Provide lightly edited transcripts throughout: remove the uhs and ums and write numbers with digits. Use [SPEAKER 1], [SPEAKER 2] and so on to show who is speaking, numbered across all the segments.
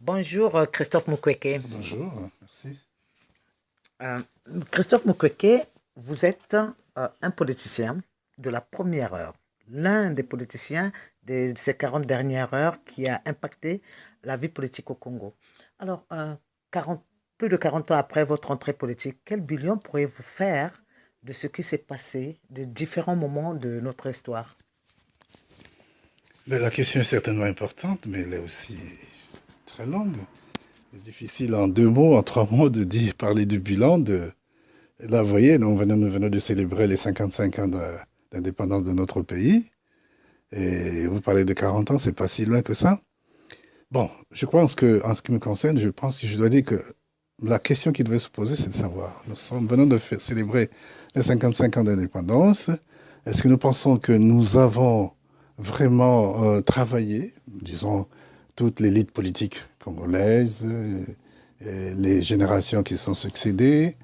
[SPEAKER 1] Bonjour Christophe Mukwege.
[SPEAKER 2] Bonjour, merci.
[SPEAKER 1] Euh, Christophe Mukwege, vous êtes un politicien de la première heure, l'un des politiciens de ces 40 dernières heures qui a impacté la vie politique au Congo. Alors, 40 plus de 40 ans après votre entrée politique, quel bilan pourriez-vous faire de ce qui s'est passé, des différents moments de notre histoire?
[SPEAKER 2] La question est certainement importante, mais elle est aussi très longue. C'est difficile en 2 mots, en 3 mots de parler du bilan. Là, vous voyez, nous venons de célébrer les 55 ans d'indépendance de notre pays. Et vous parlez de 40 ans, c'est pas si loin que ça. Bon, je crois en ce qui me concerne, je pense que je dois dire que la question qui devait se poser, c'est de savoir, venons de célébrer les 55 ans d'indépendance. Est-ce que nous pensons que nous avons vraiment travaillé, disons, toute l'élite politique congolaise, et les générations qui se sont succédées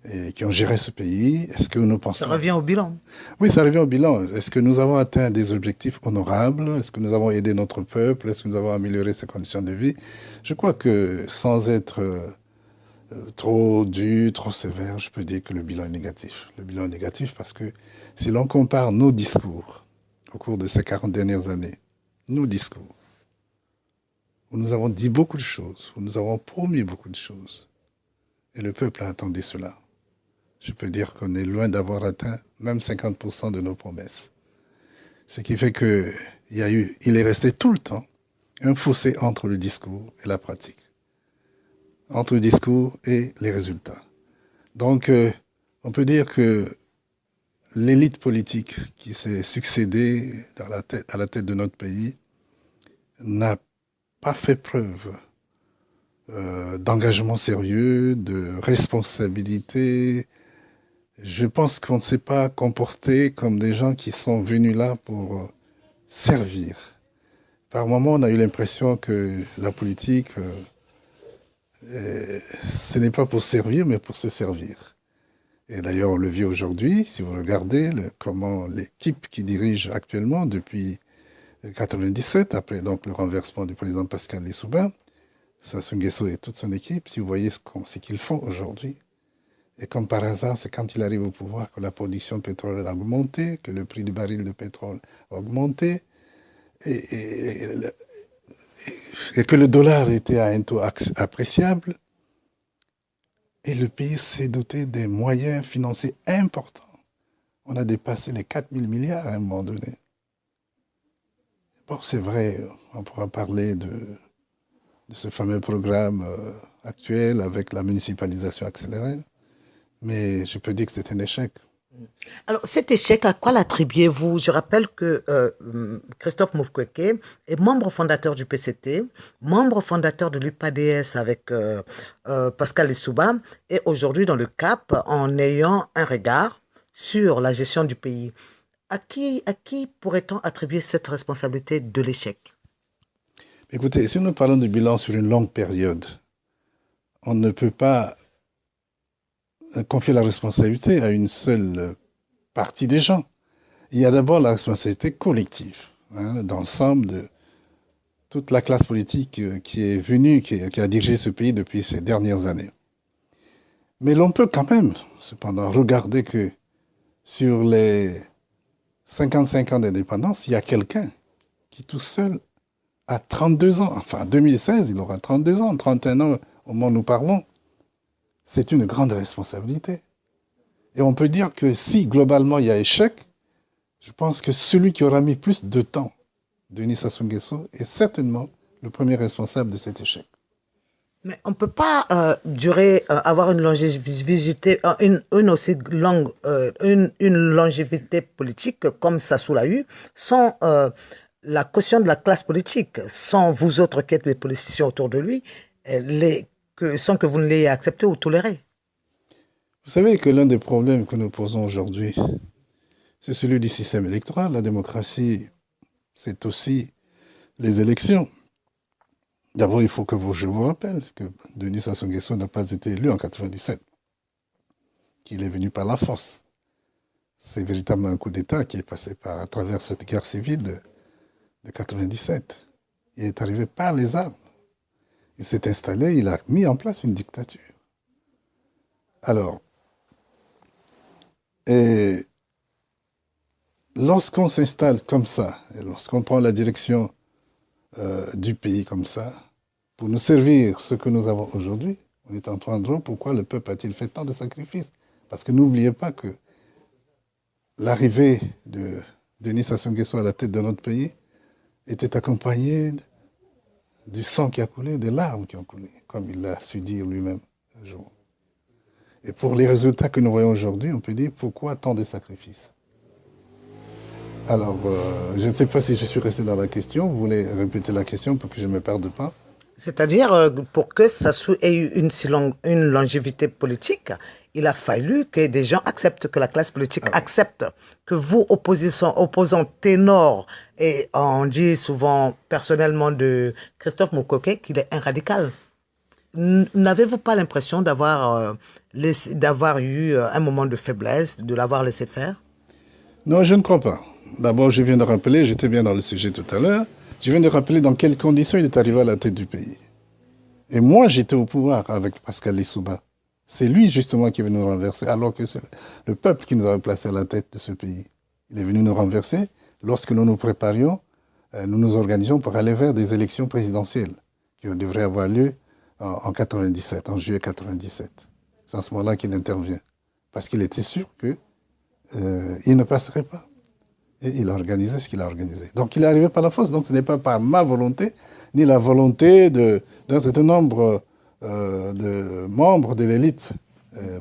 [SPEAKER 2] et qui ont géré ce pays? Est-ce que nous
[SPEAKER 1] Ça
[SPEAKER 2] pensons...
[SPEAKER 1] revient au bilan.
[SPEAKER 2] Oui, ça revient au bilan. Est-ce que nous avons atteint des objectifs honorables? Est-ce que nous avons aidé notre peuple? Est-ce que nous avons amélioré ses conditions de vie? Je crois que sans être trop dur, trop sévère, je peux dire que le bilan est négatif. Le bilan est négatif parce que si l'on compare nos discours au cours de ces 40 dernières années, nos discours, où nous avons dit beaucoup de choses, où nous avons promis beaucoup de choses, et le peuple a attendu cela, je peux dire qu'on est loin d'avoir atteint même 50% de nos promesses. Ce qui fait que il est resté tout le temps un fossé entre le discours et la pratique, entre le discours et les résultats. Donc, on peut dire que l'élite politique qui s'est succédée à la tête de notre pays n'a pas fait preuve d'engagement sérieux, de responsabilité. Je pense qu'on ne s'est pas comporté comme des gens qui sont venus là pour servir. Par moments, on a eu l'impression que la politique, ce n'est pas pour servir, mais pour se servir. Et d'ailleurs, on le vit aujourd'hui, si vous regardez comment l'équipe qui dirige actuellement depuis 1997, après donc le renversement du président Pascal Lissouba, Sassou Nguesso et toute son équipe, si vous voyez ce qu'ils font aujourd'hui. Et comme par hasard, c'est quand il arrive au pouvoir que la production de pétrole a augmenté, que le prix du baril de pétrole a augmenté, et, et, et que le dollar était à un taux appréciable. Et le pays s'est doté des moyens financiers importants. On a dépassé les 4 000 milliards à un moment donné. Bon, c'est vrai, on pourra parler de ce fameux programme actuel avec la municipalisation accélérée, mais je peux dire que c'est un échec.
[SPEAKER 1] Alors, cet échec, à quoi l'attribuez-vous? Je rappelle que Christophe Mukwege est membre fondateur du PCT, membre fondateur de l'UPADS avec Pascal Lissouba, et aujourd'hui dans le CAP en ayant un regard sur la gestion du pays. À qui pourrait-on attribuer cette responsabilité de l'échec?
[SPEAKER 2] Écoutez, si nous parlons de bilan sur une longue période, on ne peut pas confier la responsabilité à une seule partie des gens. Il y a d'abord la responsabilité collective, d'ensemble de toute la classe politique qui est venue, qui a dirigé ce pays depuis ces dernières années. Mais l'on peut quand même, cependant, regarder que sur les 55 ans d'indépendance, il y a quelqu'un qui tout seul a 32 ans. Enfin, en 2016, il aura 32 ans, 31 ans au moment où nous parlons. C'est une grande responsabilité. Et on peut dire que si globalement il y a échec, je pense que celui qui aura mis plus de temps, Denis Sassou Nguesso, est certainement le premier responsable de cet échec.
[SPEAKER 1] Mais on ne peut pas avoir une longévité, une aussi longue, une longévité politique comme Sassou l'a eu, sans la caution de la classe politique, sans vous autres qui êtes les politiciens autour de lui, sans que vous ne l'ayez accepté ou toléré.
[SPEAKER 2] Vous savez que l'un des problèmes que nous posons aujourd'hui, c'est celui du système électoral. La démocratie, c'est aussi les élections. D'abord, il faut que je vous rappelle que Denis Sassou Nguesso n'a pas été élu en 97, qu'il est venu par la force. C'est véritablement un coup d'État qui est passé à travers cette guerre civile de 97. Il est arrivé par les armes. Il s'est installé, il a mis en place une dictature. Alors, et lorsqu'on s'installe comme ça, et lorsqu'on prend la direction du pays comme ça, pour nous servir ce que nous avons aujourd'hui, on est en train de voir pourquoi le peuple a-t-il fait tant de sacrifices. Parce que n'oubliez pas que l'arrivée de Denis Sassou Nguesso à la tête de notre pays était accompagnée du sang qui a coulé, des larmes qui ont coulé, comme il l'a su dire lui-même un jour. Et pour les résultats que nous voyons aujourd'hui, on peut dire pourquoi tant de sacrifices. Alors, je ne sais pas si je suis resté dans la question. Vous voulez répéter la question pour que je ne me perde pas?
[SPEAKER 1] C'est-à-dire, pour que Sassou ait eu une longévité politique, il a fallu que des gens acceptent, que la classe politique accepte, que vous, opposants ténors, et on dit souvent personnellement de Christophe Moukoko qu'il est un radical. N'avez-vous pas l'impression d'avoir eu un moment de faiblesse, de l'avoir laissé faire?
[SPEAKER 2] Non, je ne crois pas. D'abord, je viens de rappeler, j'étais bien dans le sujet tout à l'heure, je viens de rappeler dans quelles conditions il est arrivé à la tête du pays. Et moi, j'étais au pouvoir avec Pascal Lissouba. C'est lui, justement, qui est venu nous renverser, alors que c'est le peuple qui nous avait placé à la tête de ce pays. Il est venu nous renverser lorsque nous nous préparions, nous nous organisions pour aller vers des élections présidentielles qui devraient avoir lieu en 97, en juillet 97. C'est à ce moment-là qu'il intervient. Parce qu'il était sûr qu'il ne passerait pas. Et il a organisé ce qu'il a organisé. Donc il est arrivé par la force. Donc ce n'est pas par ma volonté, ni la volonté d'un certain nombre de membres de l'élite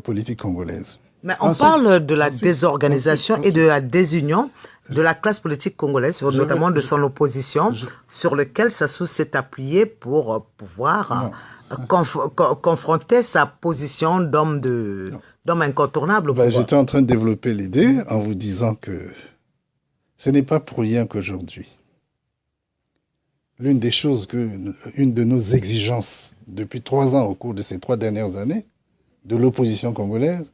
[SPEAKER 2] politique congolaise.
[SPEAKER 1] Mais on parle de la désorganisation et de la désunion de la classe politique congolaise, notamment de son opposition, sur lequel Sassou s'est appuyé pour pouvoir confronter sa position d'homme incontournable.
[SPEAKER 2] J'étais en train de développer l'idée en vous disant que ce n'est pas pour rien qu'aujourd'hui, l'une des choses une de nos exigences depuis 3 ans au cours de ces 3 dernières années de l'opposition congolaise,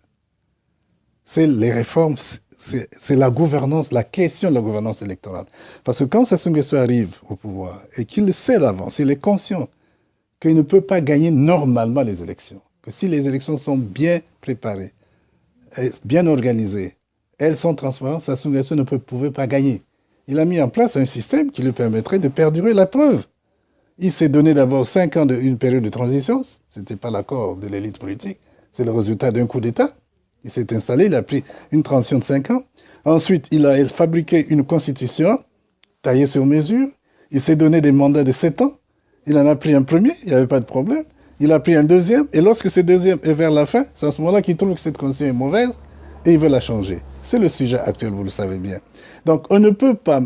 [SPEAKER 2] c'est les réformes, c'est la gouvernance, la question de la gouvernance électorale. Parce que quand Sassou Nguesso arrive au pouvoir et qu'il le sait d'avance, il est conscient qu'il ne peut pas gagner normalement les élections, que si les élections sont bien préparées, bien organisées, elles sont transparentes, Sassou Nguesso ne pouvait pas gagner. Il a mis en place un système qui lui permettrait de perdurer la preuve. Il s'est donné d'abord 5 ans d'une période de transition, ce n'était pas l'accord de l'élite politique, c'est le résultat d'un coup d'État. Il s'est installé, il a pris une transition de 5 ans. Ensuite, il a fabriqué une constitution taillée sur mesure. Il s'est donné des mandats de 7 ans. Il en a pris un premier, il n'y avait pas de problème. Il a pris un deuxième, et lorsque ce deuxième est vers la fin, c'est à ce moment-là qu'il trouve que cette constitution est mauvaise, et il veut la changer. C'est le sujet actuel, vous le savez bien. Donc, on ne peut pas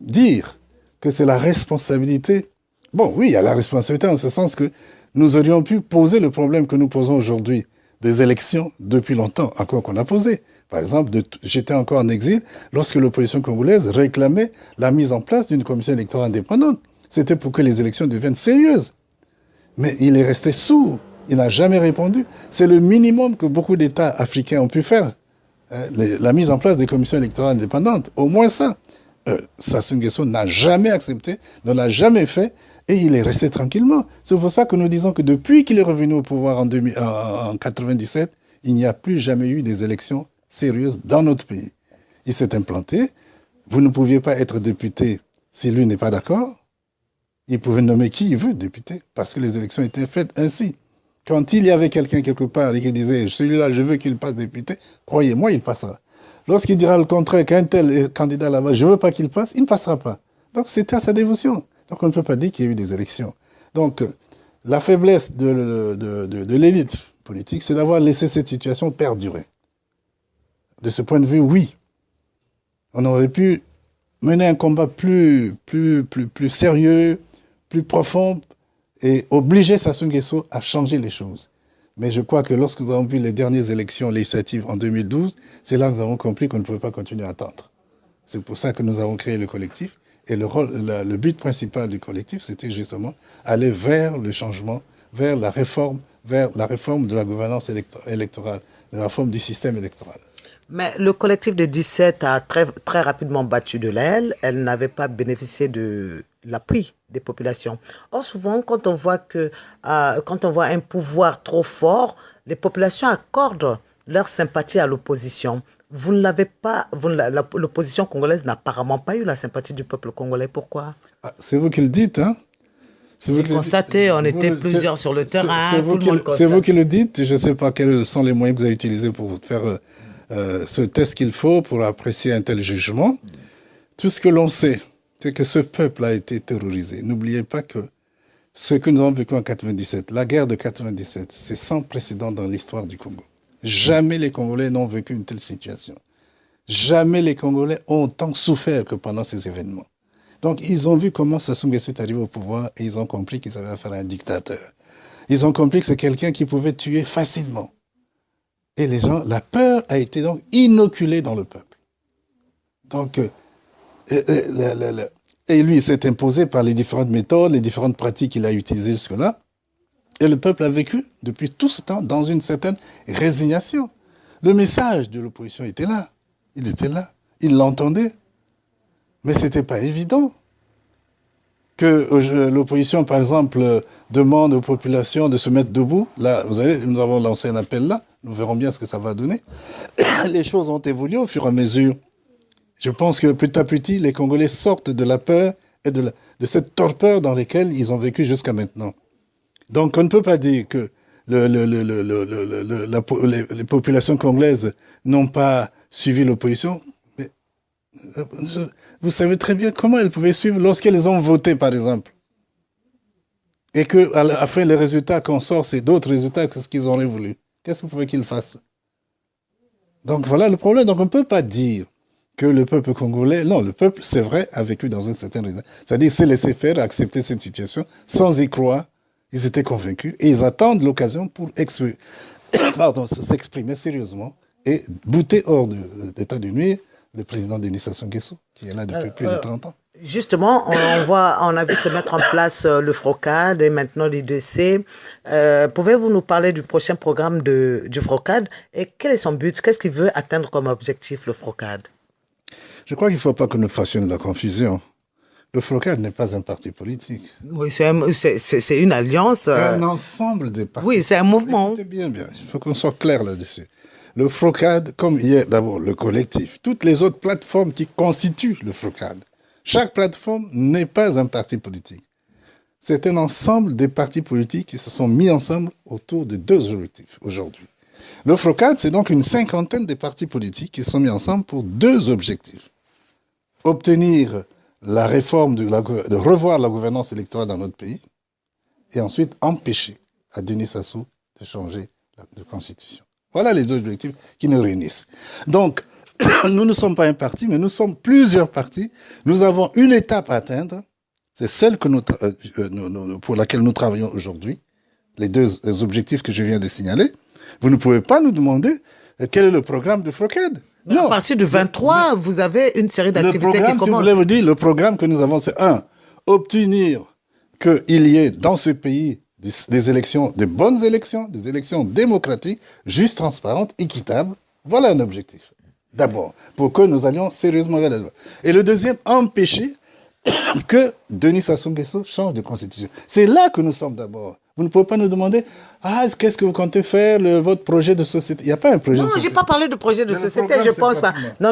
[SPEAKER 2] dire que c'est la responsabilité. Bon, oui, il y a la responsabilité en ce sens que nous aurions pu poser le problème que nous posons aujourd'hui des élections depuis longtemps, encore qu'on a posé. Par exemple, j'étais encore en exil lorsque l'opposition congolaise réclamait la mise en place d'une commission électorale indépendante. C'était pour que les élections deviennent sérieuses. Mais il est resté sourd. Il n'a jamais répondu. C'est le minimum que beaucoup d'États africains ont pu faire. La mise en place des commissions électorales indépendantes. Au moins ça. Sassou Nguesso n'a jamais accepté, ne l'a jamais fait, et il est resté tranquillement. C'est pour ça que nous disons que depuis qu'il est revenu au pouvoir en 1997, il n'y a plus jamais eu des élections sérieuses dans notre pays. Il s'est implanté. Vous ne pouviez pas être député si lui n'est pas d'accord. Il pouvait nommer qui il veut député, parce que les élections étaient faites ainsi. Quand il y avait quelqu'un quelque part et qui disait « celui-là, je veux qu'il passe député », croyez-moi, il passera. Lorsqu'il dira le contraire, qu'un tel est candidat là-bas, je ne veux pas qu'il passe, il ne passera pas. Donc c'était à sa dévotion. Donc on ne peut pas dire qu'il y a eu des élections. Donc la faiblesse de l'élite politique, c'est d'avoir laissé cette situation perdurer. De ce point de vue, oui. On aurait pu mener un combat plus sérieux, plus profond, et obliger Sassou Nguesso à changer les choses. Mais je crois que lorsque nous avons vu les dernières élections législatives en 2012, c'est là que nous avons compris qu'on ne pouvait pas continuer à attendre. C'est pour ça que nous avons créé le collectif. Et le but principal du collectif, c'était justement aller vers le changement, vers la réforme de la gouvernance électorale, la réforme du système électoral.
[SPEAKER 1] Mais le collectif de 17 a très rapidement battu de l'aile. Elle n'avait pas bénéficié l'appui des populations. Or, souvent, quand on voit un pouvoir trop fort, les populations accordent leur sympathie à l'opposition. Vous ne l'avez pas, l'opposition congolaise n'a apparemment pas eu la sympathie du peuple congolais. Pourquoi?
[SPEAKER 2] Ah, c'est vous qui le dites, hein? C'est vous
[SPEAKER 1] J'ai
[SPEAKER 2] qui le dites.
[SPEAKER 1] constaté, on était
[SPEAKER 2] Vous-
[SPEAKER 1] plusieurs sur le terrain,
[SPEAKER 2] vous
[SPEAKER 1] tout le monde
[SPEAKER 2] c'est vous
[SPEAKER 1] constate.
[SPEAKER 2] qui le dites. Je ne sais pas quels sont les moyens que vous avez utilisés pour faire ce test qu'il faut pour apprécier un tel jugement. Tout ce que l'on sait, c'est que ce peuple a été terrorisé. N'oubliez pas que ce que nous avons vécu en 97, la guerre de 97, c'est sans précédent dans l'histoire du Congo. Jamais les Congolais n'ont vécu une telle situation. Jamais les Congolais ont tant souffert que pendant ces événements. Donc, ils ont vu comment Sassou Nguesso est arrivé au pouvoir et ils ont compris qu'ils avaient affaire à un dictateur. Ils ont compris que c'est quelqu'un qui pouvait tuer facilement. Et les gens, la peur a été donc inoculée dans le peuple. Donc, et lui, il s'est imposé par les différentes méthodes, les différentes pratiques qu'il a utilisées jusque-là. Et le peuple a vécu depuis tout ce temps dans une certaine résignation. Le message de l'opposition était là. Il était là. Il l'entendait. Mais ce n'était pas évident que l'opposition, par exemple, demande aux populations de se mettre debout. Là, vous savez, nous avons lancé un appel là. Nous verrons bien ce que ça va donner. Les choses ont évolué au fur et à mesure. Je pense que petit à petit, les Congolais sortent de la peur et de cette torpeur dans laquelle ils ont vécu jusqu'à maintenant. Donc, on ne peut pas dire que les populations congolaises n'ont pas suivi l'opposition. Mais vous savez très bien comment elles pouvaient suivre lorsqu'elles ont voté, par exemple. Et qu'à la fin, les résultats qu'on sort, c'est d'autres résultats que ce qu'ils auraient voulu. Qu'est-ce que vous pouvez qu'ils fassent? Donc, voilà le problème. Donc, on ne peut pas dire que le peuple congolais, non, le peuple, c'est vrai, a vécu dans une certaine raison. C'est-à-dire, s'est laissé faire, accepter cette situation, sans y croire. Ils étaient convaincus et ils attendent l'occasion pour s'exprimer sérieusement et bouter hors d'état de nuire le président Denis Sassou Nguesso, qui est là depuis plus de 30 ans.
[SPEAKER 1] Justement, on a vu se mettre en place le FROCAD et maintenant l'IDC. Pouvez-vous nous parler du prochain programme du FROCAD et quel est son but? Qu'est-ce qu'il veut atteindre comme objectif, le FROCAD?
[SPEAKER 2] Je crois qu'il ne faut pas que nous fassions de la confusion. Le FROCAD n'est pas un parti politique.
[SPEAKER 1] Oui, c'est une alliance.
[SPEAKER 2] C'est un ensemble de partis.
[SPEAKER 1] Oui, c'est un mouvement.
[SPEAKER 2] Écoutez bien, bien. Il faut qu'on soit clair là-dessus. Le FROCAD, comme il y a d'abord le collectif, toutes les autres plateformes qui constituent le FROCAD, chaque plateforme n'est pas un parti politique. C'est un ensemble de partis politiques qui se sont mis ensemble autour de deux objectifs aujourd'hui. Le FROCAD, c'est donc une cinquantaine de partis politiques qui se sont mis ensemble pour deux objectifs. Obtenir la réforme, de revoir la gouvernance électorale dans notre pays, et ensuite empêcher à Denis Sassou de changer de constitution. Voilà les deux objectifs qui nous réunissent. Donc, nous ne sommes pas un parti, mais nous sommes plusieurs partis. Nous avons une étape à atteindre, c'est celle que pour laquelle nous travaillons aujourd'hui, les deux objectifs que je viens de signaler. Vous ne pouvez pas nous demander quel est le programme de FROCAD.
[SPEAKER 1] Non. À partir du 23, vous avez une série d'activités qui commencent.
[SPEAKER 2] Si vous voulez vous dire, le programme que nous avons, c'est obtenir qu'il y ait dans ce pays des élections, des bonnes élections, des élections démocratiques, justes, transparentes, équitables. Voilà un objectif. D'abord, pour que nous allions sérieusement vers la loi. Et le deuxième, empêcher que Denis Sassou Nguesso change de constitution. C'est là que nous sommes d'abord. Vous ne pouvez pas nous demander qu'est-ce que vous comptez faire, votre projet de société. Il n'y a pas un projet de société.
[SPEAKER 1] Non, je n'ai pas parlé de projet de société, je pense pas. Non,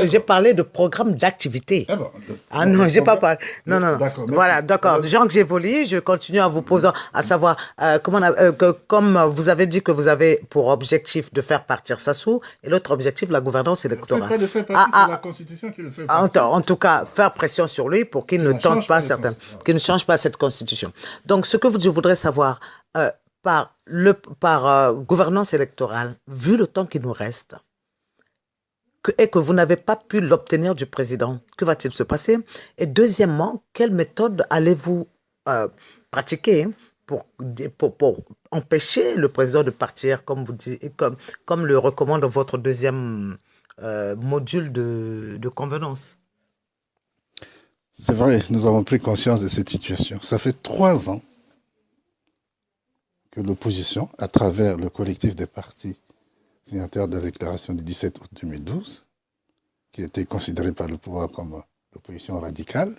[SPEAKER 1] j'ai parlé de programme d'activité. Non, je n'ai pas parlé. Non. Voilà, d'accord. Jean Gévoli, je continue à vous poser, à savoir, comme vous avez dit que vous avez pour objectif de faire partir Sassou, et l'autre objectif, la gouvernance électorale.
[SPEAKER 2] Pas de faire partir, c'est la Constitution qui le fait partir.
[SPEAKER 1] En tout cas, faire pression sur lui pour qu'il ne tente pas qu'il ne change pas cette Constitution. Donc, ce que je voudrais savoir, par gouvernance électorale, vu le temps qui nous reste, et que vous n'avez pas pu l'obtenir du président, que va-t-il se passer? Et deuxièmement, quelle méthode allez-vous pratiquer pour empêcher le président de partir, comme vous dites, comme le recommande votre deuxième module de convenance?
[SPEAKER 2] C'est vrai, nous avons pris conscience de cette situation. Ça fait 3 ans que l'opposition, à travers le collectif des partis signataires de la déclaration du 17 août 2012, qui était considéré par le pouvoir comme l'opposition radicale,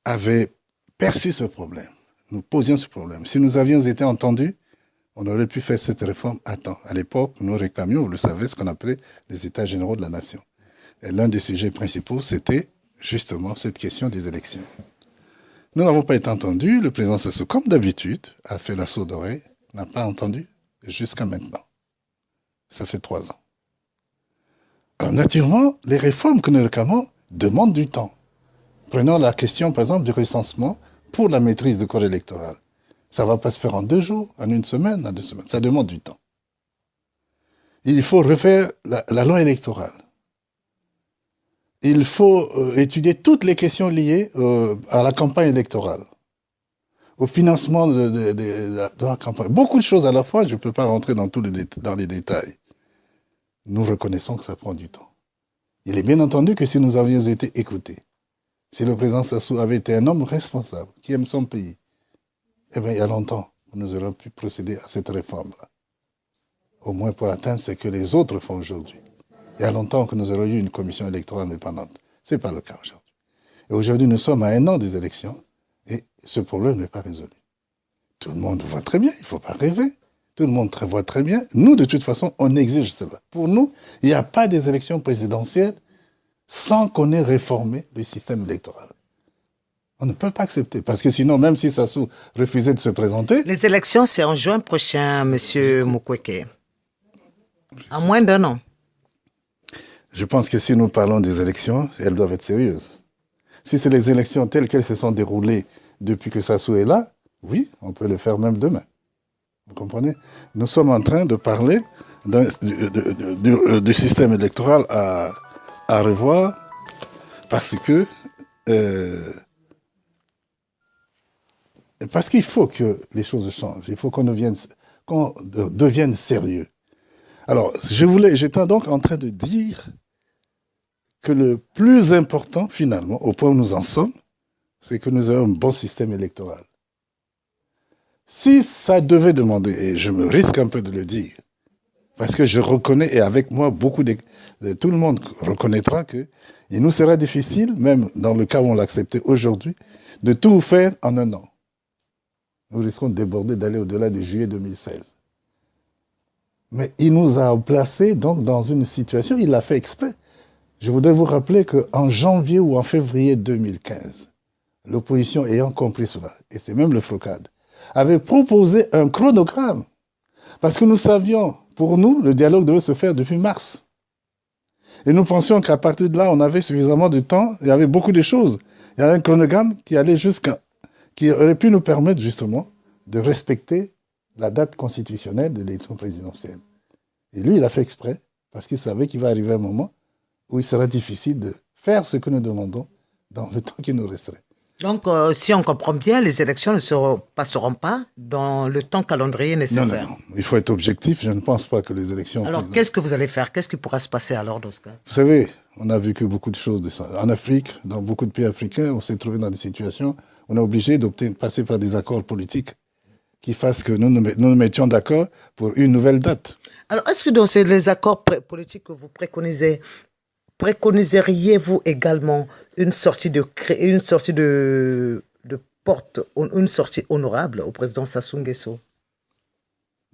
[SPEAKER 2] avait perçu ce problème. Nous posions ce problème. Si nous avions été entendus, on aurait pu faire cette réforme à temps. À l'époque, nous réclamions, vous le savez, ce qu'on appelait les États généraux de la nation. Et l'un des sujets principaux, c'était justement cette question des élections. Nous n'avons pas été entendus. Le président Sassou, comme d'habitude, a fait la sourde oreille, n'a pas entendu jusqu'à maintenant. Ça fait 3 ans. Alors, naturellement, les réformes que nous réclamons demandent du temps. Prenons la question, par exemple, du recensement pour la maîtrise du corps électoral. Ça ne va pas se faire en 2 jours, en 1 semaine, en 2 semaines. Ça demande du temps. Il faut refaire la loi électorale. Il faut étudier toutes les questions liées à la campagne électorale, au financement de la campagne. Beaucoup de choses à la fois, je ne peux pas rentrer dans les détails. Nous reconnaissons que ça prend du temps. Il est bien entendu que si nous avions été écoutés, si le président Sassou avait été un homme responsable, qui aime son pays, eh bien, il y a longtemps, nous aurions pu procéder à cette réforme-là. Au moins pour atteindre ce que les autres font aujourd'hui. Il y a longtemps que nous aurions eu une commission électorale indépendante. Ce n'est pas le cas aujourd'hui. Et aujourd'hui, nous sommes à 1 an des élections et ce problème n'est pas résolu. Tout le monde voit très bien, il ne faut pas rêver. Tout le monde voit très bien. Nous, de toute façon, on exige cela. Pour nous, il n'y a pas des élections présidentielles sans qu'on ait réformé le système électoral. On ne peut pas accepter, parce que sinon, même si Sassou refusait de se présenter...
[SPEAKER 1] Les élections, c'est en juin prochain, M. Mukwege. En moins d'1 an.
[SPEAKER 2] Je pense que si nous parlons des élections, elles doivent être sérieuses. Si c'est les élections telles qu'elles se sont déroulées depuis que Sassou est là, oui, on peut les faire même demain. Vous comprenez? Nous sommes en train de parler du système électoral à revoir, parce qu'il faut que les choses changent. Il faut qu'on devienne sérieux. Alors, j'étais donc en train de dire que le plus important, finalement, au point où nous en sommes, c'est que nous avons un bon système électoral. Si ça devait demander, et je me risque un peu de le dire, parce que je reconnais, et avec moi, tout le monde reconnaîtra qu'il nous sera difficile, même dans le cas où on l'acceptait aujourd'hui, de tout faire en 1 an. Nous risquons de déborder, d'aller au-delà de juillet 2016. Mais il nous a placés donc dans une situation, il l'a fait exprès. Je voudrais vous rappeler qu'en janvier ou en février 2015, l'opposition ayant compris cela, et c'est même le FROCAD, avait proposé un chronogramme. Parce que nous savions, pour nous, le dialogue devait se faire depuis mars. Et nous pensions qu'à partir de là, on avait suffisamment de temps, il y avait beaucoup de choses. Il y avait un chronogramme qui aurait pu nous permettre justement de respecter la date constitutionnelle de l'élection présidentielle. Et lui, il a fait exprès, parce qu'il savait qu'il va arriver un moment où il sera difficile de faire ce que nous demandons dans le temps qui nous resterait.
[SPEAKER 1] Donc, si on comprend bien, les élections ne se passeront pas dans le temps calendrier nécessaire.
[SPEAKER 2] Non. Il faut être objectif. Je ne pense pas que les élections...
[SPEAKER 1] Alors, qu'est-ce que vous allez faire? Qu'est-ce qui pourra se passer alors dans ce cas?
[SPEAKER 2] Vous savez, on a vécu beaucoup de choses de ça. En Afrique, dans beaucoup de pays africains, on s'est trouvé dans des situations où on est obligé de passer par des accords politiques qui fassent que nous nous mettions d'accord pour une nouvelle date.
[SPEAKER 1] Alors, est-ce que dans les accords politiques que vous préconiseriez-vous également une sortie honorable au président Sassou Nguesso?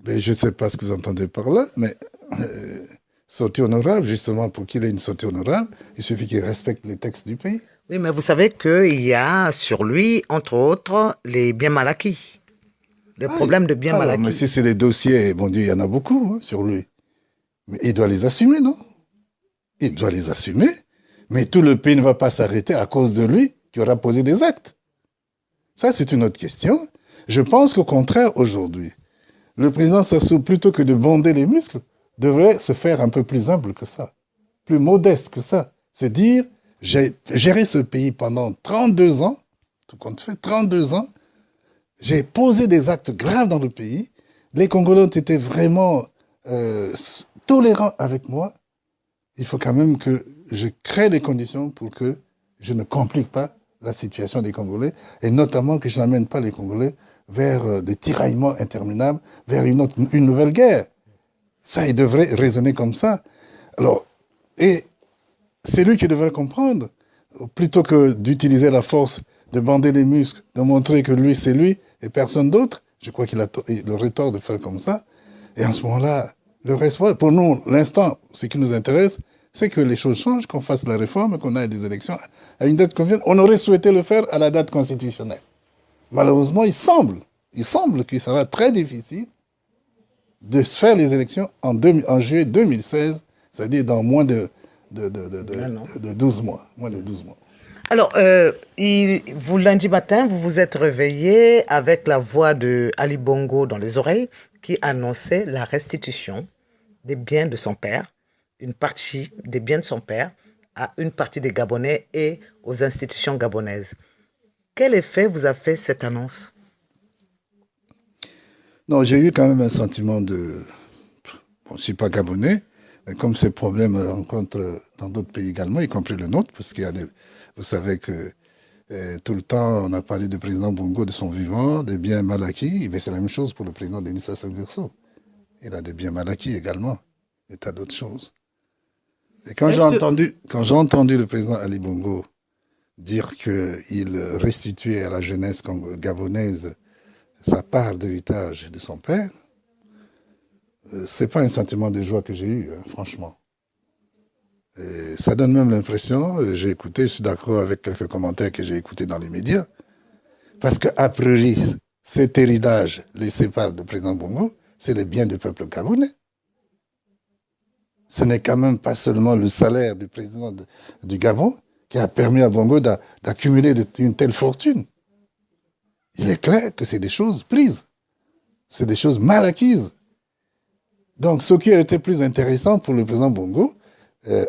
[SPEAKER 2] Mais je ne sais pas ce que vous entendez par là, mais sortie honorable, justement, pour qu'il ait une sortie honorable, il suffit qu'il respecte les textes du pays.
[SPEAKER 1] Oui, mais vous savez qu'il y a sur lui, entre autres, les biens mal acquis. Le problème de biens mal acquis.
[SPEAKER 2] Mais si c'est les dossiers, bon Dieu, il y en a beaucoup sur lui. Mais il doit les assumer, non? Il doit les assumer, mais tout le pays ne va pas s'arrêter à cause de lui qui aura posé des actes. Ça, c'est une autre question. Je pense qu'au contraire, aujourd'hui, le président Sassou, plutôt que de bander les muscles, devrait se faire un peu plus humble que ça, plus modeste que ça. Se dire, j'ai géré ce pays pendant 32 ans, tout compte fait, 32 ans, j'ai posé des actes graves dans le pays, les Congolais ont été vraiment tolérants avec moi. Il faut quand même que je crée les conditions pour que je ne complique pas la situation des Congolais, et notamment que je n'amène pas les Congolais vers des tiraillements interminables, vers une nouvelle guerre. Ça, il devrait raisonner comme ça. Alors, et c'est lui qui devrait comprendre, plutôt que d'utiliser la force de bander les muscles, de montrer que lui, c'est lui et personne d'autre. Je crois qu'il aurait tort de faire comme ça. Et en ce moment-là, le reste, pour nous, l'instant, ce qui nous intéresse, c'est que les choses changent, qu'on fasse la réforme, qu'on ait des élections à une date convienne. On aurait souhaité le faire à la date constitutionnelle. Malheureusement, il semble qu'il sera très difficile de faire les élections en juillet 2016, c'est-à-dire dans moins de 12 mois. Moins de 12 mois.
[SPEAKER 1] Alors, vous, lundi matin, vous vous êtes réveillé avec la voix de Ali Bongo dans les oreilles qui annonçait la restitution des biens de son père, une partie des biens de son père à une partie des Gabonais et aux institutions gabonaises. Quel effet vous a fait cette annonce?
[SPEAKER 2] Non, j'ai eu quand même un sentiment de... Bon, je ne suis pas gabonais, mais comme ces problèmes rencontrent dans d'autres pays également, y compris le nôtre, parce qu'il y a des... Vous savez que tout le temps, on a parlé du président Bongo de son vivant, des biens mal acquis, mais c'est la même chose pour le président Denis Sassou Nguesso. Il a des biens mal acquis également, et tas d'autres choses. Et quand j'ai entendu le président Ali Bongo dire qu'il restituait à la jeunesse gabonaise sa part d'héritage de son père, c'est pas un sentiment de joie que j'ai eu, hein, franchement. Et ça donne même l'impression, j'ai écouté, je suis d'accord avec quelques commentaires que j'ai écoutés dans les médias, parce qu'a priori, cet héritage laissé par le président Bongo, c'est le bien du peuple gabonais. Ce n'est quand même pas seulement le salaire du président du Gabon qui a permis à Bongo d'accumuler une telle fortune. Il est clair que c'est des choses prises, c'est des choses mal acquises. Donc ce qui a été plus intéressant pour le président Bongo,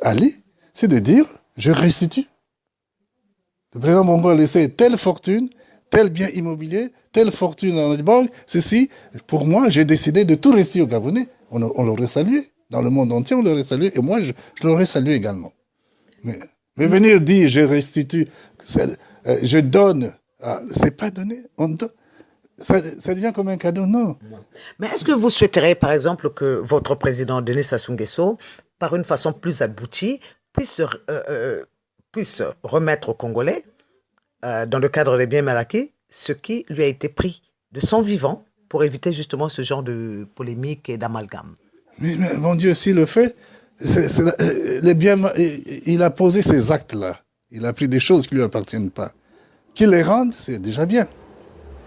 [SPEAKER 2] Ali, c'est de dire, je restitue. Le président Bongo a laissé telle fortune, tel bien immobilier, telle fortune dans les banques, ceci, pour moi, j'ai décidé de tout restituer aux Gabonais. On l'aurait salué. Dans le monde entier, on l'aurait salué, et moi, je l'aurais salué également. Mais venir dire, je restitue, je donne, c'est pas donné, on donne. Ça devient comme un cadeau, non.
[SPEAKER 1] Mais est-ce que vous souhaiterez, par exemple, que votre président, Denis Sassou Nguesso, par une façon plus aboutie, puisse remettre aux Congolais, dans le cadre des biens mal acquis, ce qui lui a été pris de son vivant pour éviter justement ce genre de polémique et d'amalgame?
[SPEAKER 2] Mais mon Dieu, s'il le fait, les biens, il a posé ces actes-là. Il a pris des choses qui ne lui appartiennent pas. Qu'il les rende, c'est déjà bien.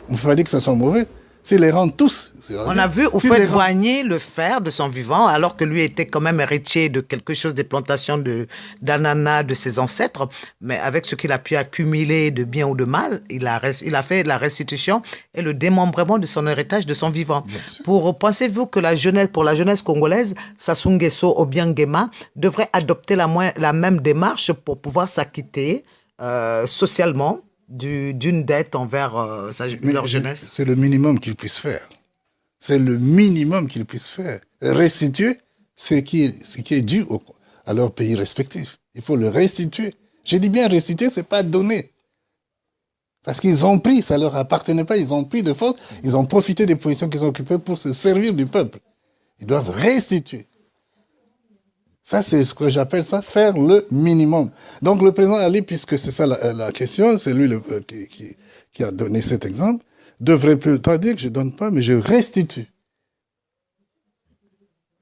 [SPEAKER 2] On ne peut pas dire que ça soit mauvais. S'ils les rendent tous, c'est
[SPEAKER 1] On a vu Houphouët-Boigny le faire de son vivant, alors que lui était quand même héritier de quelque chose des plantations d'ananas de ses ancêtres. Mais avec ce qu'il a pu accumuler de bien ou de mal, il a fait la restitution et le démembrement de son héritage de son vivant. Pensez-vous que pour la jeunesse congolaise, Sassou Nguesso Obiang Nguema devrait adopter la même démarche pour pouvoir s'acquitter socialement d'une dette envers leur jeunesse?
[SPEAKER 2] C'est le minimum qu'ils puissent faire. C'est le minimum qu'ils puissent faire. Restituer ce qui est dû à leur pays respectif. Il faut le restituer. Je dis bien restituer, c'est pas donner. Parce qu'ils ont pris, ça leur appartenait pas, ils ont pris de force, ils ont profité des positions qu'ils ont occupées pour se servir du peuple. Ils doivent restituer. Ça, c'est ce que j'appelle ça, faire le minimum. Donc, le président Ali, puisque c'est ça la question, c'est lui qui a donné cet exemple, devrait plutôt dire que je ne donne pas, mais je restitue.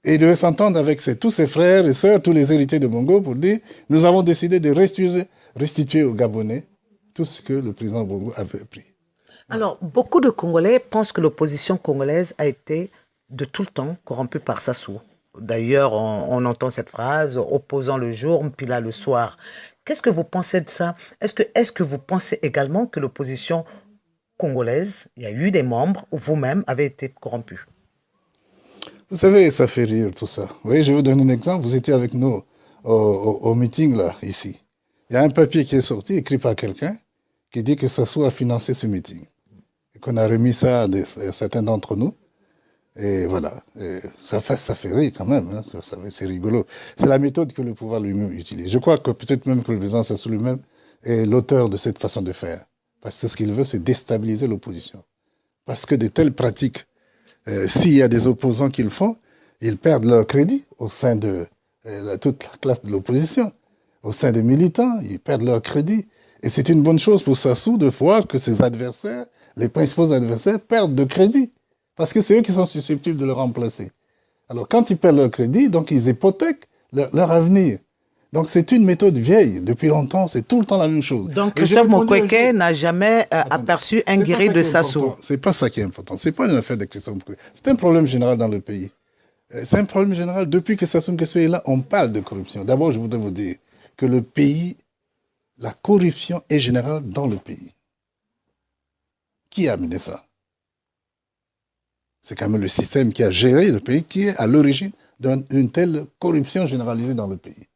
[SPEAKER 2] Et il devait s'entendre avec tous ses frères et sœurs, tous les héritiers de Bongo, pour dire, nous avons décidé de restituer aux Gabonais tout ce que le président Bongo avait pris.
[SPEAKER 1] Alors, beaucoup de Congolais pensent que l'opposition congolaise a été de tout le temps corrompue par Sassou. D'ailleurs, on entend cette phrase, opposant le jour, puis là le soir. Qu'est-ce que vous pensez de ça? Est-ce que vous pensez également que l'opposition congolaise, il y a eu des membres, ou vous-même, avez été corrompus?
[SPEAKER 2] Vous savez, ça fait rire tout ça. Vous voyez, je vais vous donner un exemple. Vous étiez avec nous au meeting, là, ici. Il y a un papier qui est sorti, écrit par quelqu'un, qui dit que Sassou a financé ce meeting. Et qu'on a remis ça à certains d'entre nous. Et voilà, ça fait rire quand même, hein, c'est rigolo. C'est la méthode que le pouvoir lui-même utilise. Je crois que peut-être même que le président Sassou lui-même est l'auteur de cette façon de faire. Parce que ce qu'il veut, c'est déstabiliser l'opposition. Parce que de telles pratiques, s'il y a des opposants qui le font, ils perdent leur crédit au sein de toute la classe de l'opposition. Au sein des militants, ils perdent leur crédit. Et c'est une bonne chose pour Sassou de voir que ses adversaires, les principaux adversaires, perdent de crédit. Parce que c'est eux qui sont susceptibles de le remplacer. Alors quand ils perdent leur crédit, donc ils hypothèquent leur avenir. Donc c'est une méthode vieille. Depuis longtemps, c'est tout le temps la même chose.
[SPEAKER 1] Donc,
[SPEAKER 2] Et j'ai
[SPEAKER 1] Christophe
[SPEAKER 2] répondu un
[SPEAKER 1] Mukwege
[SPEAKER 2] jour.
[SPEAKER 1] n'a jamais
[SPEAKER 2] Attendez,
[SPEAKER 1] aperçu un
[SPEAKER 2] c'est pas
[SPEAKER 1] guéri
[SPEAKER 2] ça
[SPEAKER 1] de
[SPEAKER 2] qui est
[SPEAKER 1] Sassou.
[SPEAKER 2] important. C'est pas ça qui est important. C'est pas une affaire de Christophe Mukwege. C'est un problème général dans le pays. C'est un problème général. Depuis que Sassou Nguesso est là, on parle de corruption. D'abord, je voudrais vous dire que le pays, la corruption est générale dans le pays. Qui a amené ça? C'est quand même le système qui a géré le pays qui est à l'origine d'une telle corruption généralisée dans le pays.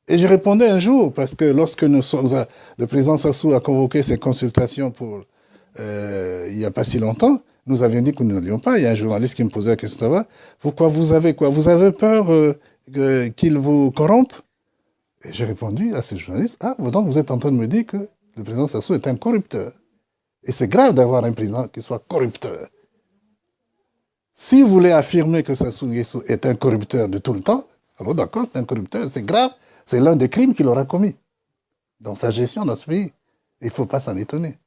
[SPEAKER 2] Et je répondais un jour, parce que lorsque le président Sassou a convoqué ses consultations pour, il n'y a pas si longtemps, nous avions dit que nous n'allions pas. Il y a un journaliste qui me posait la question, ça va, pourquoi vous avez quoi? Vous avez peur qu'il vous corrompe? Et j'ai répondu à ce journaliste, ah, donc vous êtes en train de me dire que le président Sassou est un corrupteur. Et c'est grave d'avoir un président qui soit corrupteur. Si vous voulez affirmer que Sassou Nguesso est un corrupteur de tout le temps, alors d'accord, c'est un corrupteur, c'est grave, c'est l'un des crimes qu'il aura commis dans sa gestion dans ce pays. Il ne faut pas s'en étonner.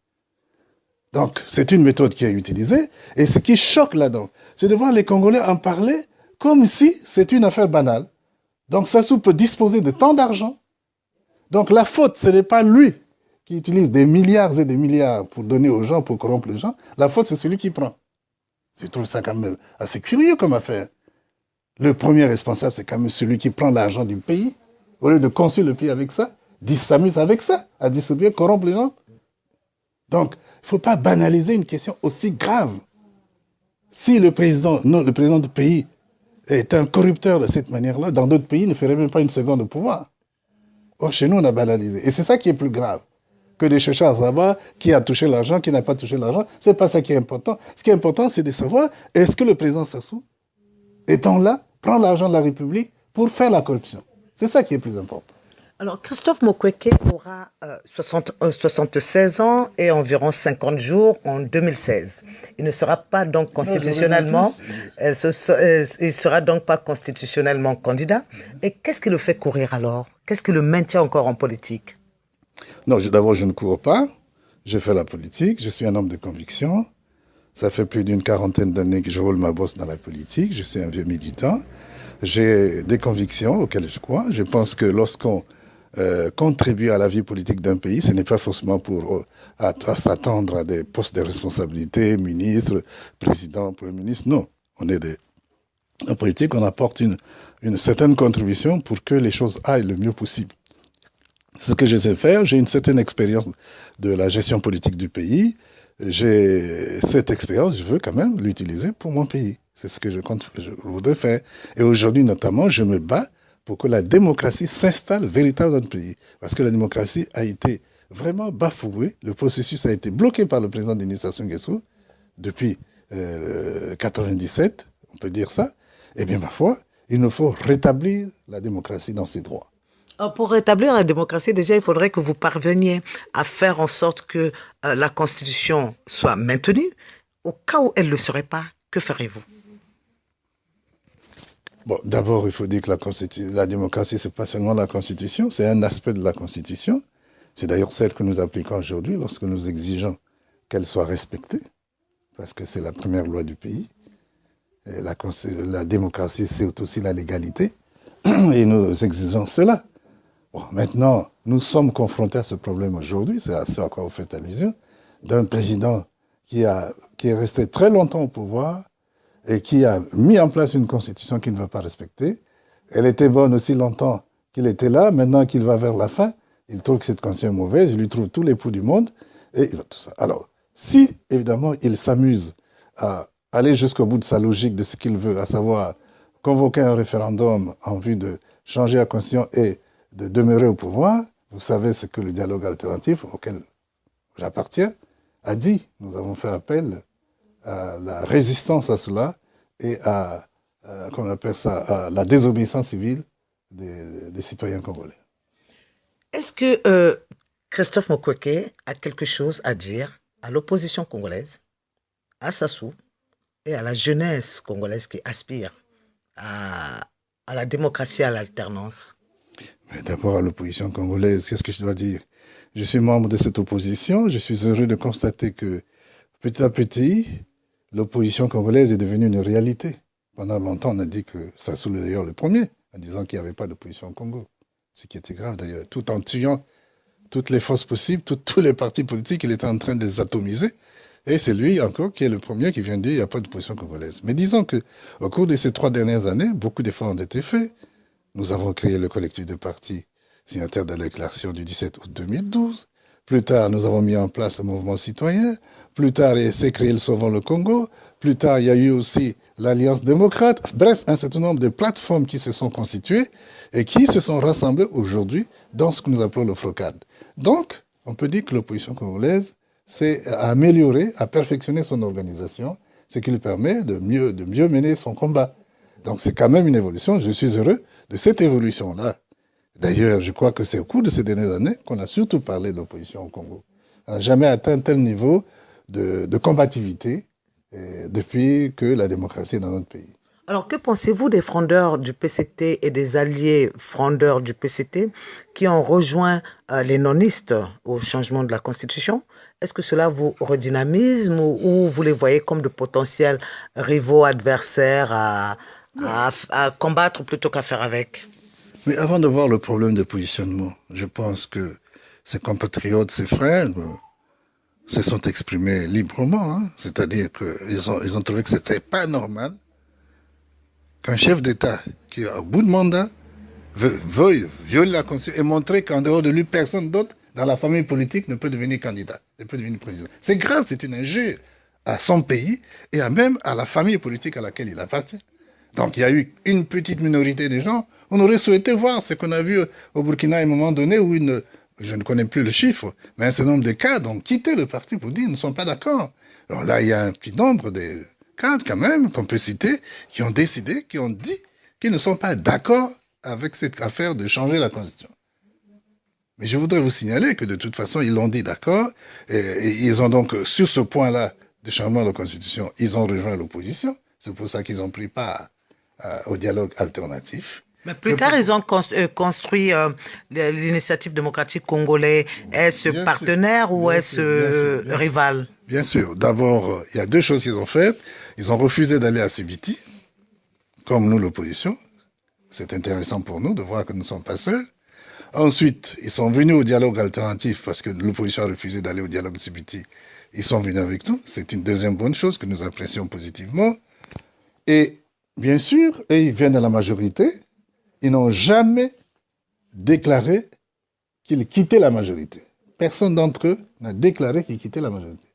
[SPEAKER 2] Donc, c'est une méthode qui est utilisée, et ce qui choque là-dedans, c'est de voir les Congolais en parler comme si c'est une affaire banale. Donc, Sassou peut disposer de tant d'argent. Donc, la faute, ce n'est pas lui qui utilise des milliards et des milliards pour donner aux gens, pour corrompre les gens. La faute, c'est celui qui prend. Je trouve ça quand même assez curieux comme affaire. Le premier responsable, c'est quand même celui qui prend l'argent du pays, au lieu de construire le pays avec ça, s'amuse avec ça, à distribuer, corrompre les gens. Donc, il ne faut pas banaliser une question aussi grave. Si le président du pays est un corrupteur de cette manière-là, dans d'autres pays, il ne ferait même pas une seconde au pouvoir. Or, chez nous, on a banalisé. Et c'est ça qui est plus grave que de chercher à savoir qui a touché l'argent, qui n'a pas touché l'argent. Ce n'est pas ça qui est important. Ce qui est important, c'est de savoir, est-ce que le président Sassou, étant là, prend l'argent de la République pour faire la corruption? C'est ça qui est plus important.
[SPEAKER 1] Alors, Christophe Mukwege aura 76 ans et environ 50 jours en 2016. Il ne sera pas donc constitutionnellement, il sera donc pas constitutionnellement candidat. Et qu'est-ce qui le fait courir alors? Qu'est-ce qui le maintient encore en politique?
[SPEAKER 2] Non, d'abord, je ne cours pas. Je fais la politique. Je suis un homme de conviction. Ça fait plus d'une quarantaine d'années que je roule ma bosse dans la politique. Je suis un vieux militant. J'ai des convictions auxquelles je crois. Je pense que lorsqu'on contribue à la vie politique d'un pays, ce n'est pas forcément pour à s'attendre à des postes de responsabilité, ministre, président, premier ministre. Non, on est en politique, on apporte une certaine contribution pour que les choses aillent le mieux possible. C'est ce que je sais faire. J'ai une certaine expérience de la gestion politique du pays. J'ai cette expérience, je veux quand même l'utiliser pour mon pays. C'est ce que je voudrais faire. Et aujourd'hui, notamment, je me bats pour que la démocratie s'installe véritablement dans notre pays. Parce que la démocratie a été vraiment bafouée. Le processus a été bloqué par le président Denis Sassou Nguesso depuis 1997, on peut dire ça. Eh bien, ma foi, il nous faut rétablir la démocratie dans ses droits.
[SPEAKER 1] Pour rétablir la démocratie, déjà, il faudrait que vous parveniez à faire en sorte que la Constitution soit maintenue. Au cas où elle ne le serait pas, que ferez-vous?
[SPEAKER 2] Bon, d'abord, il faut dire que la démocratie, ce n'est pas seulement la Constitution, c'est un aspect de la Constitution. C'est d'ailleurs celle que nous appliquons aujourd'hui lorsque nous exigeons qu'elle soit respectée, parce que c'est la première loi du pays. Et la démocratie, c'est aussi la légalité, et nous exigeons cela. Bon, maintenant, nous sommes confrontés à ce problème aujourd'hui, c'est à ce à quoi vous faites allusion, d'un président qui est resté très longtemps au pouvoir et qui a mis en place une constitution qu'il ne va pas respecter. Elle était bonne aussi longtemps qu'il était là, maintenant qu'il va vers la fin, il trouve que cette constitution est mauvaise, il lui trouve tous les poux du monde, et il va tout ça. Alors, si, évidemment, il s'amuse à aller jusqu'au bout de sa logique de ce qu'il veut, à savoir convoquer un référendum en vue de changer la constitution et de demeurer au pouvoir, vous savez ce que le dialogue alternatif auquel j'appartiens a dit. Nous avons fait appel à la résistance à cela et qu'on appelle ça, à la désobéissance civile des citoyens congolais.
[SPEAKER 1] Est-ce que Christophe Mukwege a quelque chose à dire à l'opposition congolaise, à Sassou et à la jeunesse congolaise qui aspire à la démocratie, à l'alternance?
[SPEAKER 2] Mais d'abord à l'opposition congolaise, qu'est-ce que je dois dire? Je suis membre de cette opposition, je suis heureux de constater que petit à petit, l'opposition congolaise est devenue une réalité. Pendant longtemps, on a dit que Sassou d'ailleurs le premier, en disant qu'il n'y avait pas d'opposition au Congo. Ce qui était grave d'ailleurs, tout en tuant toutes les forces possibles, tous les partis politiques, il était en train de les atomiser. Et c'est lui encore qui est le premier qui vient de dire qu'il n'y a pas d'opposition congolaise. Mais disons que au cours de ces 3 dernières années, beaucoup d'efforts ont été faits. Nous avons créé le collectif de partis signataires de la déclaration du 17 août 2012. Plus tard, nous avons mis en place le mouvement citoyen. Plus tard, il s'est créé le Sauvons le Congo. Plus tard, il y a eu aussi l'Alliance démocrate. Bref, un certain nombre de plateformes qui se sont constituées et qui se sont rassemblées aujourd'hui dans ce que nous appelons le FROCAD. Donc, on peut dire que l'opposition congolaise s'est améliorée, a perfectionné son organisation, ce qui lui permet de mieux mener son combat. Donc, c'est quand même une évolution. Je suis heureux de cette évolution-là. D'ailleurs, je crois que c'est au cours de ces dernières années qu'on a surtout parlé de l'opposition au Congo. On n'a jamais atteint tel niveau de combativité depuis que la démocratie est dans notre pays.
[SPEAKER 1] Alors, que pensez-vous des frondeurs du PCT et des alliés frondeurs du PCT qui ont rejoint les nonistes au changement de la Constitution? Est-ce que cela vous redynamise ou vous les voyez comme de potentiels rivaux, adversaires à combattre plutôt qu'à faire avec?
[SPEAKER 2] Mais avant de voir le problème de positionnement, je pense que ses compatriotes, ses frères, se sont exprimés librement. Hein. C'est-à-dire qu'ils ont trouvé que c'était pas normal qu'un chef d'État qui est au bout de mandat veuille violer la Constitution et montrer qu'en dehors de lui, personne d'autre dans la famille politique ne peut devenir candidat, ne peut devenir président. C'est grave, c'est une injure à son pays et même à la famille politique à laquelle il appartient. Donc il y a eu une petite minorité de gens. On aurait souhaité voir ce qu'on a vu au Burkina à un moment donné où je ne connais plus le chiffre, mais un certain nombre de cadres ont quitté le parti pour dire qu'ils ne sont pas d'accord. Alors là, il y a un petit nombre de cadres quand même, qu'on peut citer, qui ont décidé, qui ont dit qu'ils ne sont pas d'accord avec cette affaire de changer la Constitution. Mais je voudrais vous signaler que de toute façon, ils l'ont dit d'accord, et ils ont donc, sur ce point-là de changement de la Constitution, ils ont rejoint l'opposition. C'est pour ça qu'ils ont pris part au dialogue alternatif.
[SPEAKER 1] Mais plus tard, ils ont construit l'initiative démocratique congolais. Est-ce partenaire ou est-ce rival?
[SPEAKER 2] Bien sûr. D'abord, il y a 2 choses qu'ils ont faites. Ils ont refusé d'aller à Sibiti, comme nous, l'opposition. C'est intéressant pour nous de voir que nous ne sommes pas seuls. Ensuite, ils sont venus au dialogue alternatif parce que l'opposition a refusé d'aller au dialogue de Sibiti. Ils sont venus avec nous. C'est une deuxième bonne chose que nous apprécions positivement. Et bien sûr, ils viennent de la majorité. Ils n'ont jamais déclaré qu'ils quittaient la majorité. Personne d'entre eux n'a déclaré qu'ils quittaient la majorité.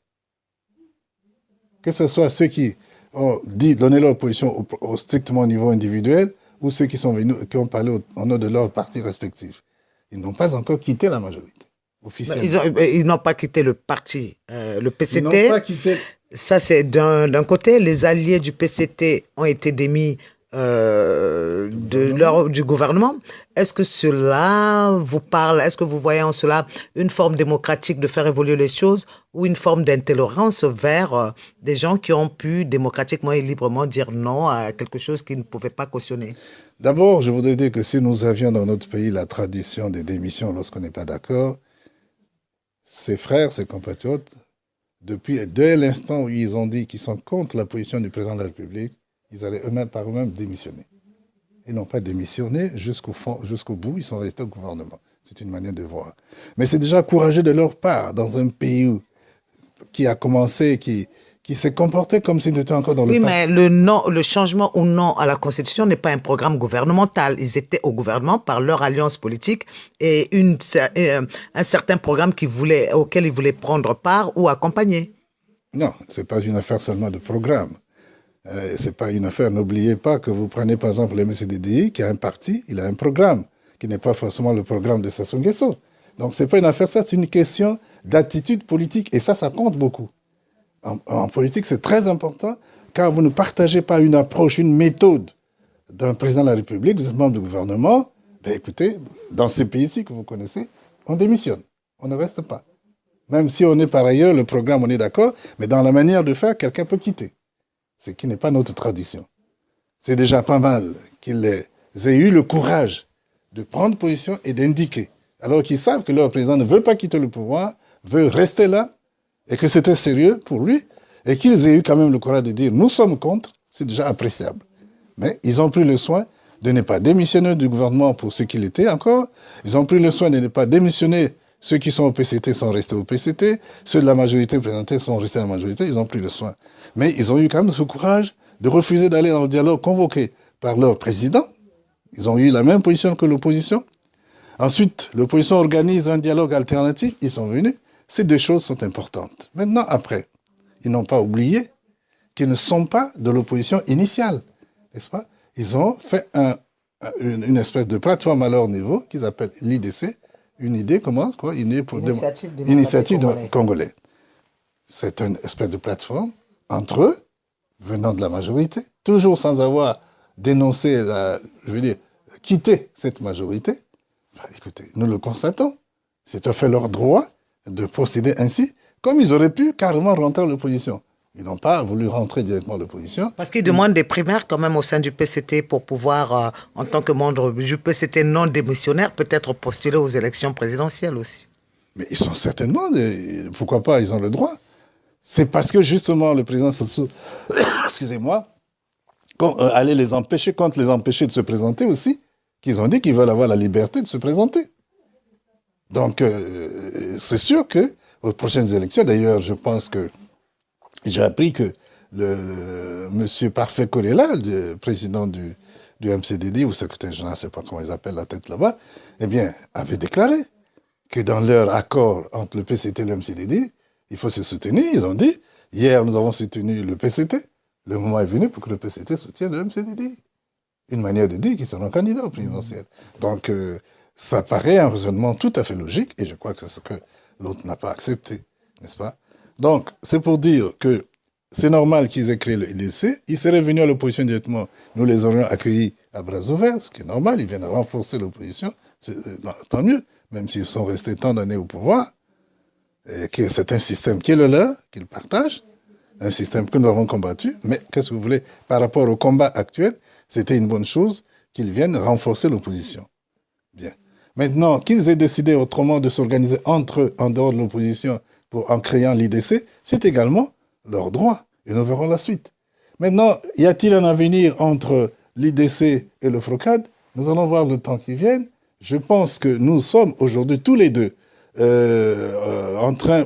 [SPEAKER 2] Que ce soit ceux qui ont dit donner leur position strictement au niveau individuel ou ceux qui sont venus, qui ont parlé au nom de leurs partis respectifs. Ils n'ont pas encore quitté la majorité, officiellement.
[SPEAKER 1] Ils n'ont pas quitté le parti, le PCT.
[SPEAKER 2] Ils n'ont pas quitté.
[SPEAKER 1] Ça, c'est d'un côté. Les alliés du PCT ont été démis du gouvernement. Est-ce que cela vous parle? Est-ce que vous voyez en cela une forme démocratique de faire évoluer les choses ou une forme d'intolérance vers des gens qui ont pu démocratiquement et librement dire non à quelque chose qu'ils ne pouvaient pas cautionner?
[SPEAKER 2] D'abord, je voudrais dire que si nous avions dans notre pays la tradition des démissions lorsqu'on n'est pas d'accord, ses frères, ses compatriotes, dès l'instant où ils ont dit qu'ils sont contre la position du président de la République, ils allaient eux-mêmes par eux-mêmes démissionner. Ils n'ont pas démissionné jusqu'au bout, ils sont restés au gouvernement. C'est une manière de voir. Mais c'est déjà courageux de leur part, dans un pays qui a commencé, qui s'est comporté comme s'il était encore dans le
[SPEAKER 1] Oui, mais le changement ou non à la Constitution n'est pas un programme gouvernemental. Ils étaient au gouvernement par leur alliance politique et un certain programme auquel ils voulaient prendre part ou accompagner.
[SPEAKER 2] Non, ce n'est pas une affaire seulement de programme. C'est pas une affaire, n'oubliez pas que vous prenez par exemple le MCDDI qui a un parti, il a un programme, qui n'est pas forcément le programme de Sassou Nguesso. Donc c'est pas une affaire, ça c'est une question d'attitude politique et ça compte beaucoup. En politique c'est très important, car vous ne partagez pas une approche, une méthode d'un président de la République, vous êtes membre du gouvernement, ben écoutez, dans ces pays-ci que vous connaissez, on démissionne, on ne reste pas. Même si on est par ailleurs, le programme on est d'accord, mais dans la manière de faire, quelqu'un peut quitter. Ce qui n'est pas notre tradition. C'est déjà pas mal qu'ils aient eu le courage de prendre position et d'indiquer. Alors qu'ils savent que leur président ne veut pas quitter le pouvoir, veut rester là, et que c'était sérieux pour lui, et qu'ils aient eu quand même le courage de dire « nous sommes contre », c'est déjà appréciable. Mais ils ont pris le soin de ne pas démissionner du gouvernement pour ce qu'il était encore. Ils ont pris le soin de ne pas démissionner. Ceux qui sont au PCT sont restés au PCT. Ceux de la majorité présentée sont restés à la majorité. Ils ont pris le soin. Mais ils ont eu quand même ce courage de refuser d'aller dans le dialogue convoqué par leur président. Ils ont eu la même position que l'opposition. Ensuite, l'opposition organise un dialogue alternatif. Ils sont venus. Ces deux choses sont importantes. Maintenant, après, ils n'ont pas oublié qu'ils ne sont pas de l'opposition initiale, n'est-ce pas? Ils ont fait une espèce de plateforme à leur niveau qu'ils appellent l'IDC, une idée, comment quoi, une idée pour Initiative Congolais. C'est une espèce de plateforme entre eux, venant de la majorité, toujours sans avoir dénoncé, je veux dire, quitté cette majorité. Bah, écoutez, nous le constatons. C'est tout à fait leur droit de procéder ainsi, comme ils auraient pu carrément rentrer à l'opposition. Ils n'ont pas voulu rentrer directement à l'opposition.
[SPEAKER 1] Parce qu'ils demandent des primaires quand même au sein du PCT pour pouvoir, en tant que membre du PCT non démissionnaire, peut-être postuler aux élections présidentielles aussi.
[SPEAKER 2] Mais ils sont certainement, pourquoi pas, ils ont le droit. C'est parce que justement le président Sassou, excusez-moi, allait les empêcher, contre les empêcher de se présenter aussi, qu'ils ont dit qu'ils veulent avoir la liberté de se présenter. Donc, c'est sûr que aux prochaines élections, d'ailleurs, je pense que j'ai appris que monsieur Parfait Kolela, le président du MCDD, ou secrétaire général, je ne sais pas comment ils appellent la tête là-bas, eh bien, avait déclaré que dans leur accord entre le PCT et le MCDD, il faut se soutenir. Ils ont dit, hier, nous avons soutenu le PCT. Le moment est venu pour que le PCT soutienne le MCDD. Une manière de dire qu'ils seront candidats au présidentiel. Donc, ça paraît un raisonnement tout à fait logique, et je crois que c'est ce que l'autre n'a pas accepté, n'est-ce pas? Donc, c'est pour dire que c'est normal qu'ils aient créé le LDC. Ils seraient venus à l'opposition directement. Nous les aurions accueillis à bras ouverts, ce qui est normal. Ils viennent renforcer l'opposition. Tant mieux, même s'ils sont restés tant d'années au pouvoir. Et que c'est un système qui est le leur, qu'ils partagent. Un système que nous avons combattu. Mais qu'est-ce que vous voulez? Par rapport au combat actuel, c'était une bonne chose qu'ils viennent renforcer l'opposition. Bien. Maintenant, qu'ils aient décidé autrement de s'organiser entre eux, en dehors de l'opposition, en créant l'IDC, c'est également leur droit. Et nous verrons la suite. Maintenant, y a-t-il un avenir entre l'IDC et le FROCAD? Nous allons voir le temps qui vient. Je pense que nous sommes aujourd'hui tous les deux en train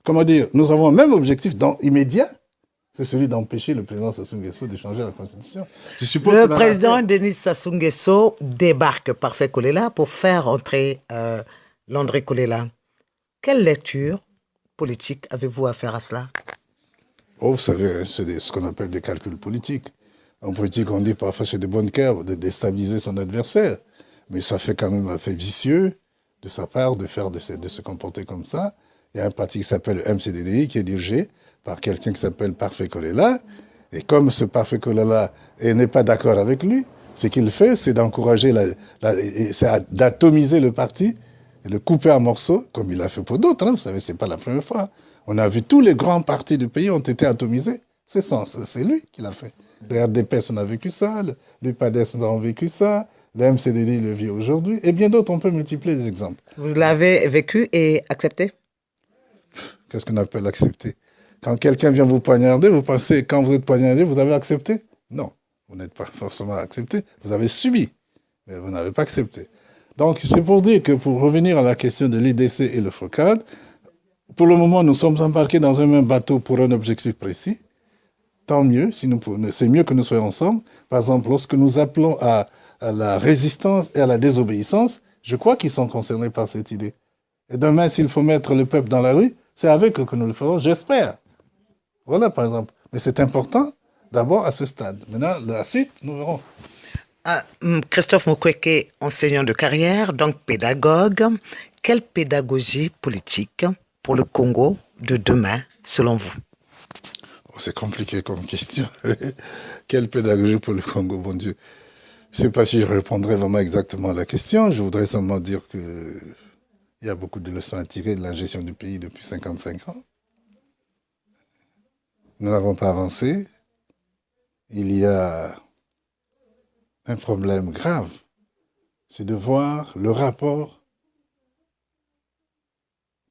[SPEAKER 2] comment dire, nous avons un même objectif immédiat, c'est celui d'empêcher le président Sassou Nguesso de changer la Constitution.
[SPEAKER 1] Je suppose le président Denis Sassou Nguesso débarque Parfait Kolela pour faire entrer Landry Kolela. Quelle lecture politique avez-vous à faire à cela?
[SPEAKER 2] Oh, vous savez, c'est ce qu'on appelle des calculs politiques. En politique, on dit parfois c'est de bonne guerre de déstabiliser son adversaire. Mais ça fait quand même un fait vicieux de sa part de se comporter comme ça. Il y a un parti qui s'appelle le MCDDI qui est dirigé par quelqu'un qui s'appelle Parfait Kolela. Et comme ce Parfait Kolela n'est pas d'accord avec lui, ce qu'il fait, c'est d'encourager, d'atomiser le parti, et le couper en morceaux, comme il a fait pour d'autres. Hein. Vous savez, c'est pas la première fois. On a vu tous les grands partis du pays ont été atomisés. C'est lui qui l'a fait. Le RDPS, on a vécu ça. L'UPADES, on a vécu ça. Le MCDD le vit aujourd'hui. Et bien d'autres, on peut multiplier les exemples.
[SPEAKER 1] Vous l'avez vécu et accepté?
[SPEAKER 2] Qu'est-ce qu'on appelle accepter? Quand quelqu'un vient vous poignarder, vous pensez, quand vous êtes poignardé, vous avez accepté? Non, vous n'êtes pas forcément accepté. Vous avez subi, mais vous n'avez pas accepté. Donc, c'est pour dire que pour revenir à la question de l'IDC et le FROCAD, pour le moment, nous sommes embarqués dans un même bateau pour un objectif précis. Tant mieux, si c'est mieux que nous soyons ensemble. Par exemple, lorsque nous appelons à la résistance et à la désobéissance, je crois qu'ils sont concernés par cette idée. Et demain, s'il faut mettre le peuple dans la rue, c'est avec eux que nous le ferons, j'espère. Voilà, par exemple. Mais c'est important, d'abord, à ce stade. Maintenant, la suite, nous verrons.
[SPEAKER 1] Christophe Mukwege, enseignant de carrière, donc pédagogue. Quelle pédagogie politique pour le Congo de demain, selon vous?
[SPEAKER 2] Oh, c'est compliqué comme question. Quelle pédagogie pour le Congo, bon Dieu. Je ne sais pas si je répondrai vraiment exactement à la question. Je voudrais seulement dire qu'il y a beaucoup de leçons à tirer de la gestion du pays depuis 55 ans. Nous n'avons pas avancé. Il y a un problème grave c'est de voir le rapport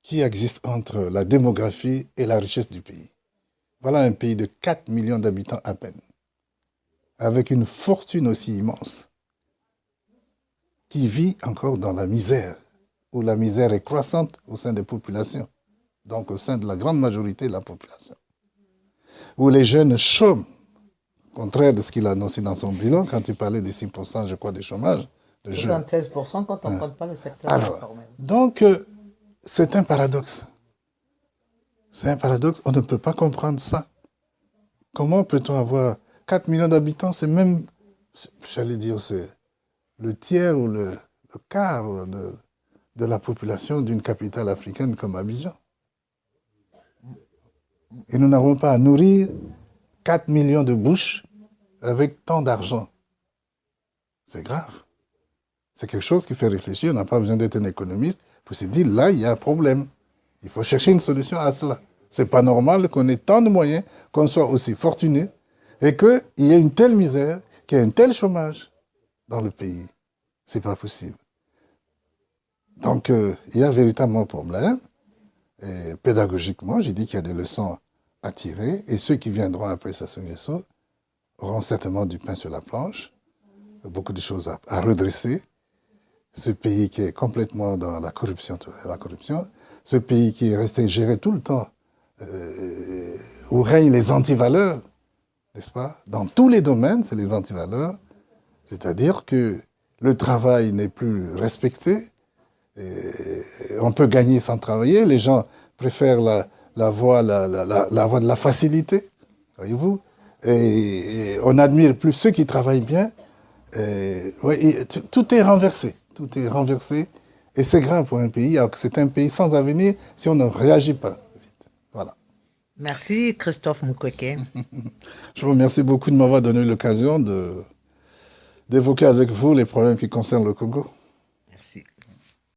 [SPEAKER 2] qui existe entre la démographie et la richesse du pays. Voilà un pays de 4 millions d'habitants à peine, avec une fortune aussi immense, qui vit encore dans la misère, où la misère est croissante au sein des populations, donc au sein de la grande majorité de la population, où les jeunes chôment, contraire de ce qu'il a annoncé dans son bilan, quand il parlait de 6%, je crois, de chômage. De
[SPEAKER 1] 76% quand on ne compte pas le secteur informel.
[SPEAKER 2] Donc, c'est un paradoxe. C'est un paradoxe, on ne peut pas comprendre ça. Comment peut-on avoir 4 millions d'habitants, c'est même, j'allais dire, c'est le tiers ou le quart de la population d'une capitale africaine comme Abidjan. Et nous n'avons pas à nourrir 4 millions de bouches avec tant d'argent. C'est grave. C'est quelque chose qui fait réfléchir. On n'a pas besoin d'être un économiste pour se dire, là, il y a un problème. Il faut chercher une solution à cela. Ce n'est pas normal qu'on ait tant de moyens, qu'on soit aussi fortuné, et qu'il y ait une telle misère, qu'il y ait un tel chômage dans le pays. Ce n'est pas possible. Donc, il y a véritablement un problème. Et pédagogiquement, j'ai dit qu'il y a des leçons à tirer, et ceux qui viendront après Sassou Nguesso auront certainement du pain sur la planche, beaucoup de choses à redresser. Ce pays qui est complètement dans la corruption, ce pays qui est resté géré tout le temps, où règnent les antivaleurs, n'est-ce pas? Dans tous les domaines, c'est les antivaleurs, c'est-à-dire que le travail n'est plus respecté, et on peut gagner sans travailler, les gens préfèrent la voie de la facilité, voyez-vous, et on n'admire plus ceux qui travaillent bien. Tout est renversé. Tout est renversé. Et c'est grave pour un pays. Alors que c'est un pays sans avenir si on ne réagit pas vite. Voilà.
[SPEAKER 1] Merci Christophe Mukwege.
[SPEAKER 2] Je vous remercie beaucoup de m'avoir donné l'occasion d'évoquer avec vous les problèmes qui concernent le Congo.
[SPEAKER 1] Merci.